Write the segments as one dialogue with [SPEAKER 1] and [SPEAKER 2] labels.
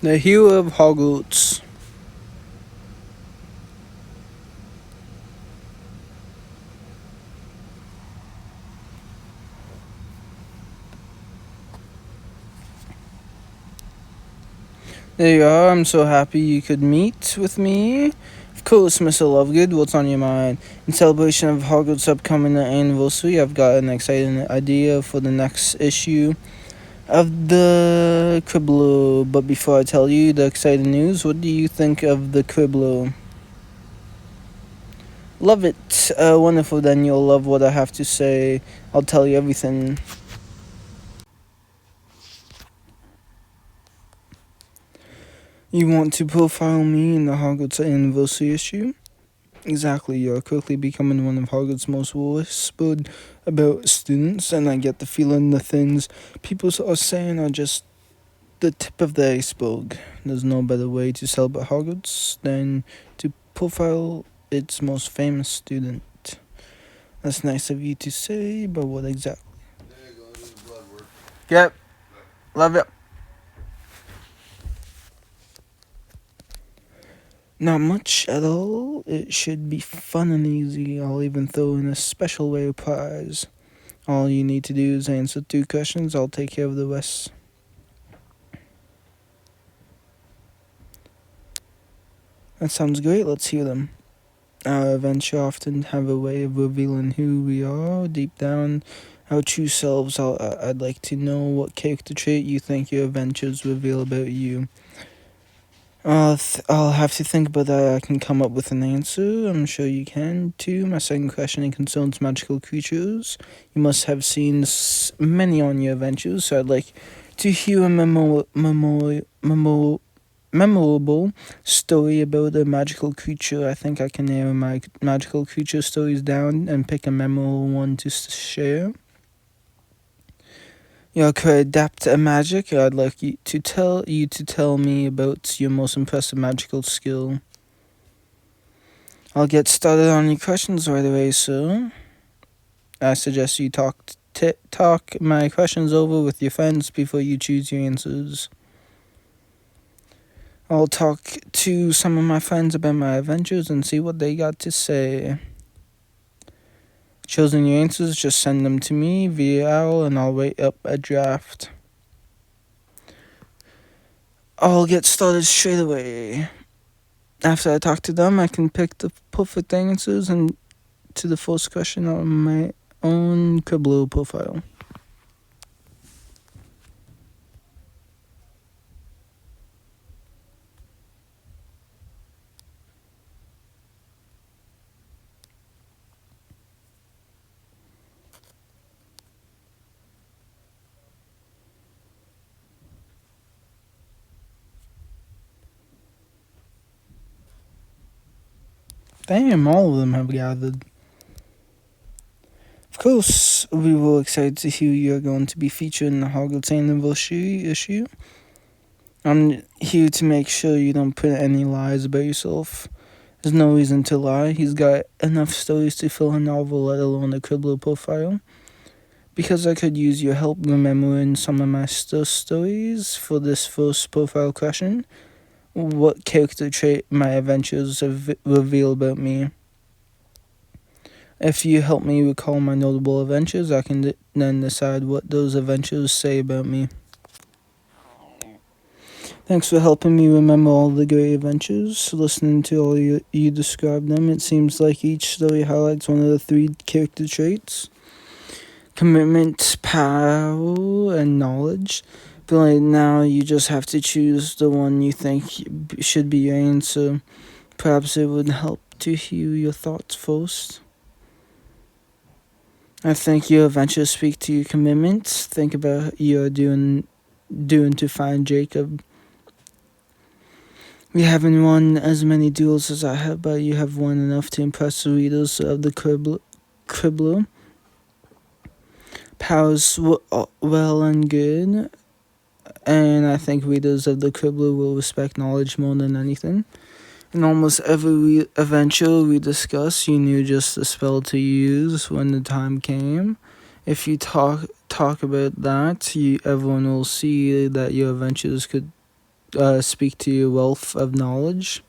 [SPEAKER 1] The hero of Hogwarts. There you are. I'm so happy you could meet with me. Of course, Mr. Lovegood, what's on your mind? In celebration of Hogwarts' upcoming anniversary, I've got an exciting idea for the next issue of the Cribbler. But before I tell you the exciting news, what do you think of the Cribbler? Love it. Wonderful, then you'll love what I have to say. I'll tell you everything. You want to profile me in the Hogwarts anniversary issue? Exactly, you're quickly becoming one of Hogwarts' most whispered about students, and I get the feeling the things people are saying are just the tip of the iceberg. There's no better way to celebrate Hogwarts than to profile its most famous student. That's nice of you to say, but what exactly?
[SPEAKER 2] There you go, this is blood work.
[SPEAKER 1] Yep, love it. Not much at all. It should be fun and easy. I'll even throw in a special rare prize. All you need to do is answer 2 questions. I'll take care of the rest. That sounds great. Let's hear them. Our adventure often have a way of revealing who we are deep down, our true selves. I'd like to know what character trait you think your adventures reveal about you. I'll have to think about that. I can come up with an answer. I'm sure you can too. My second question concerns magical creatures. You must have seen many on your adventures, so I'd like to hear a memorable story about a magical creature. I think I can narrow my magical creature stories down and pick a memorable one to share. You could adapt a magic. I'd like you to tell me about your most impressive magical skill. I'll get started on your questions right away, sir. I suggest you talk my questions over with your friends before you choose your answers. I'll talk to some of my friends about my adventures and see what they got to say. Choosing your answers, just send them to me via owl and I'll write up a draft. I'll get started straight away. After I talk to them, I can pick the perfect answers and to the first question on my own Cribbler profile. Damn, all of them have gathered. Of course, we were excited to hear you're going to be featured in the Hogwarts anniversary issue. I'm here to make sure you don't put any lies about yourself. There's no reason to lie. He's got enough stories to fill a novel, let alone a Cribbler profile. Because I could use your help remembering some of my stories for this first profile question. What character trait my adventures reveal about me? If you help me recall my notable adventures, I can then decide what those adventures say about me. Thanks for helping me remember all the great adventures. Listening to all you describe them, it seems like each story highlights one of the 3 character traits: commitment, power, and knowledge. But like now, you just have to choose the one you think should be your answer. Perhaps it would help to hear your thoughts first. I think your adventures speak to your commitments. Think about what you're doing to find Jacob. You haven't won as many duels as I have, but you have won enough to impress the readers of the Cribbler. Powers well and good, and I think readers of the Cribbler will respect knowledge more than anything. In almost every adventure we discuss, you knew just the spell to use when the time came. If you talk about that, everyone will see that your adventures could speak to your wealth of knowledge.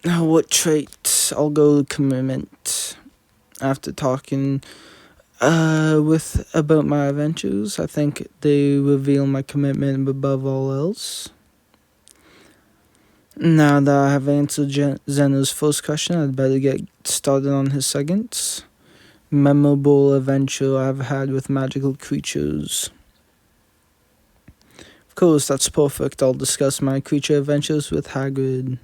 [SPEAKER 1] What trait? I'll go commitment. After talking with about my adventures, I think they reveal my commitment above all else. Now that I have answered Zeno's first question, I'd better get started on his second. Memorable adventure I've had with magical creatures. Of course, that's perfect. I'll discuss my creature adventures with Hagrid.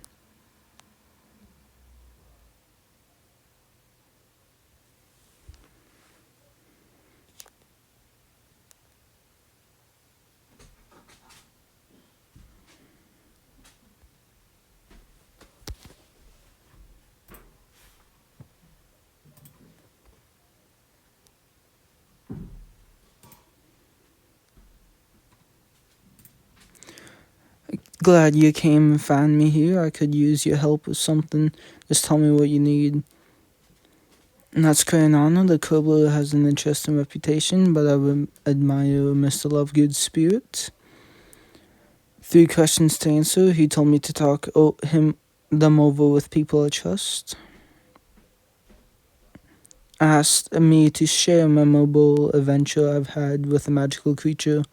[SPEAKER 1] Glad you came and found me here. I could use your help with something. Just tell me what you need. And that's great an honor. The Quibbler has an interesting reputation, but I admire Mr. Lovegood's spirit. 3 questions to answer. He told me to talk them over with people I trust. Asked me to share a memorable adventure I've had with a magical creature.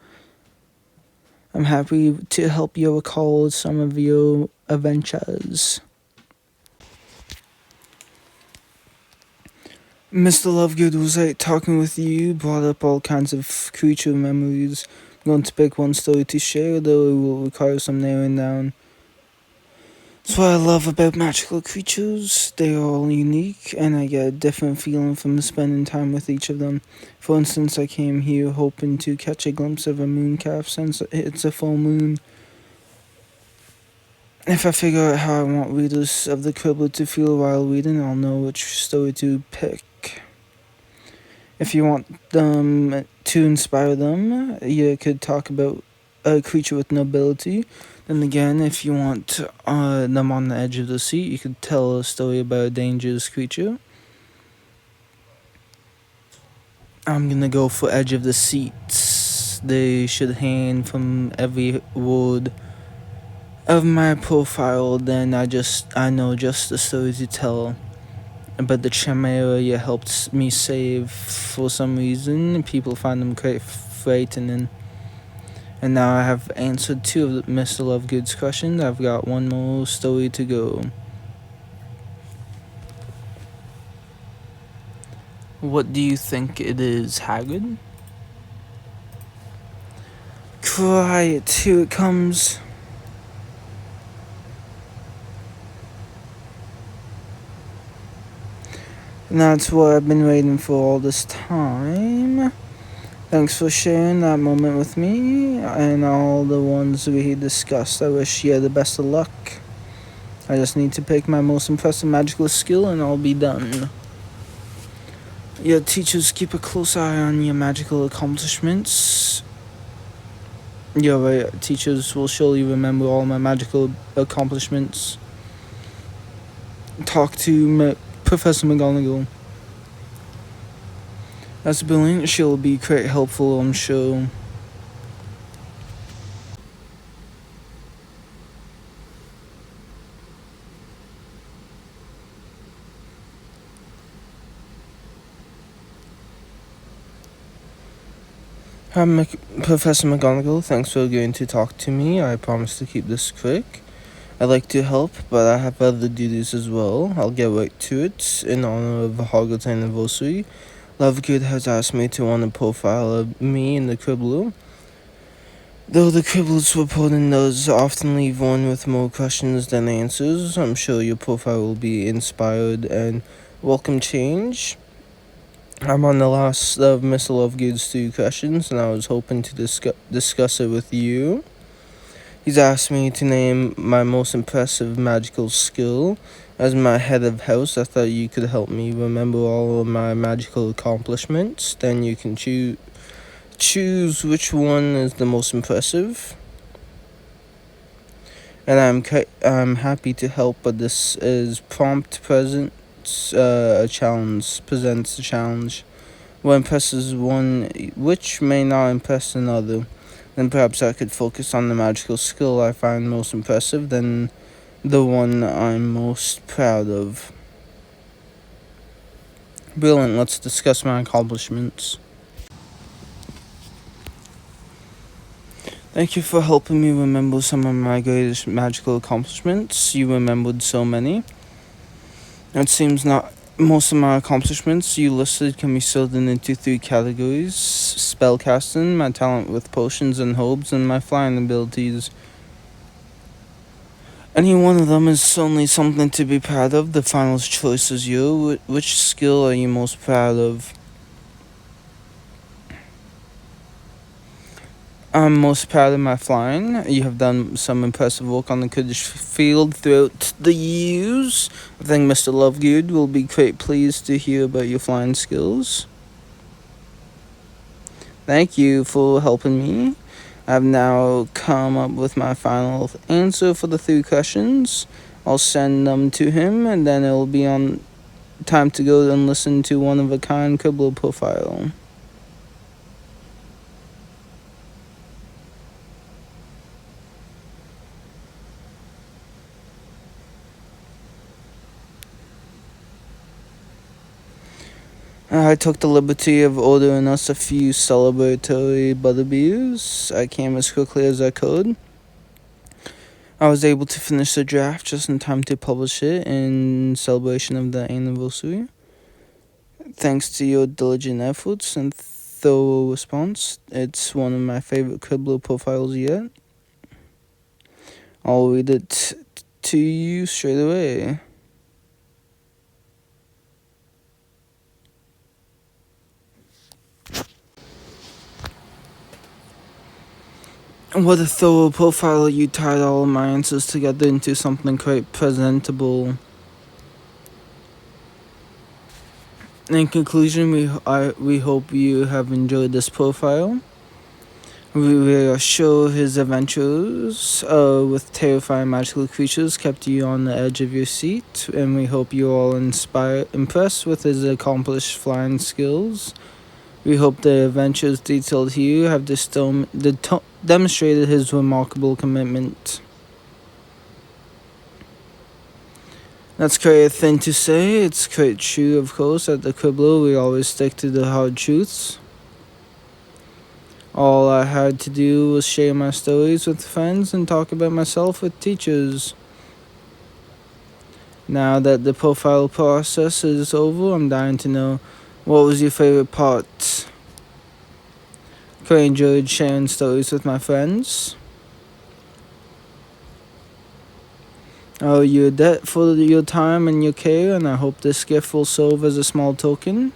[SPEAKER 1] I'm happy to help you recall some of your adventures. Mr. Lovegood was like talking with you, brought up all kinds of creature memories. I'm going to pick one story to share, though it will require some narrowing down. That's what I love about magical creatures. They are all unique, and I get a different feeling from spending time with each of them. For instance, I came here hoping to catch a glimpse of a mooncalf since it's a full moon. If I figure out how I want readers of the Quibbler to feel while reading, I'll know which story to pick. If you want them to inspire them, you could talk about a creature with nobility. Then again, if you want them on the edge of the seat, you could tell a story about a dangerous creature. I'm gonna go for edge of the seat. They should hang from every word of my profile. Then I know just the story to tell. But the Chimera you helped me save for some reason. People find them quite frightening. And now I have answered 2 of Mr. Lovegood's questions. I've got one more story to go. What do you think it is, Hagrid? Quiet, here it comes. And that's what I've been waiting for all this time. Thanks for sharing that moment with me and all the ones we discussed. I wish you the best of luck. I just need to pick my most impressive magical skill and I'll be done. Your teachers keep a close eye on your magical accomplishments. You're right, teachers will surely remember all my magical accomplishments. Talk to Professor McGonagall. That's brilliant. She'll be quite helpful, I'm sure. Professor McGonagall, thanks for agreeing to talk to me. I promise to keep this quick. I'd like to help, but I have other duties as well. I'll get right to it. In honor of the Hogwarts anniversary, Lovegood has asked me to run a profile of me and the Quibbler. Though the Quibbler's reporting does often leave one with more questions than answers, I'm sure your profile will be inspired and welcome change. I'm on the last of Mr. Lovegood's 2 questions, and I was hoping to discuss it with you. He's asked me to name my most impressive magical skill. As my head of house, I thought you could help me remember all of my magical accomplishments. Then you can choose which one is the most impressive. And I'm happy to help, but this is prompt present. A challenge presents a challenge. What impresses one, which may not impress another. then perhaps I could focus on the magical skill I find most impressive than the one I'm most proud of. Brilliant, let's discuss my accomplishments. Thank you for helping me remember some of my greatest magical accomplishments. You remembered so many. It seems not most of my accomplishments you listed can be sorted into three categories: spellcasting, my talent with potions and herbs, and my flying abilities. Any one of them is certainly something to be proud of. The final choice is you. Which skill are you most proud of? I'm most proud of my flying. You have done some impressive work on the Kurdish field throughout the years. I think Mr. Lovegood will be quite pleased to hear about your flying skills. Thank you for helping me. I've now come up with my final answer for the three questions. I'll send them to him, and then it'll be on time to go and listen to one of a kind Kibble profile. I took the liberty of ordering us a few celebratory butterbeers. I came as quickly as I could. I was able to finish the draft just in time to publish it in celebration of the anniversary. Thanks to your diligent efforts and thorough response, it's one of my favorite Quibbler profiles yet. I'll read it to you straight away. What a thorough profile. You tied all of my answers together into something quite presentable. In conclusion, we hope you have enjoyed this profile. We are sure his adventures with terrifying magical creatures kept you on the edge of your seat, and we hope you're all impressed with his accomplished flying skills. We hope the adventures detailed here have demonstrated his remarkable commitment. That's quite a thing to say. It's quite true, of course. At the Quibbler, we always stick to the hard truths. All I had to do was share my stories with friends and talk about myself with teachers. Now that the profile process is over, I'm dying to know, what was your favorite part? I enjoyed sharing stories with my friends. I owe you a debt for your time and your care, and I hope this gift will serve as a small token.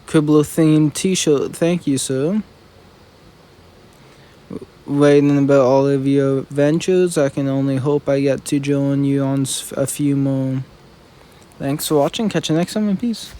[SPEAKER 1] Quibbler themed t-shirt, thank you, sir. Writing about all of your adventures, I can only hope I get to join you on a few more. Thanks for watching, catch you next time, and peace.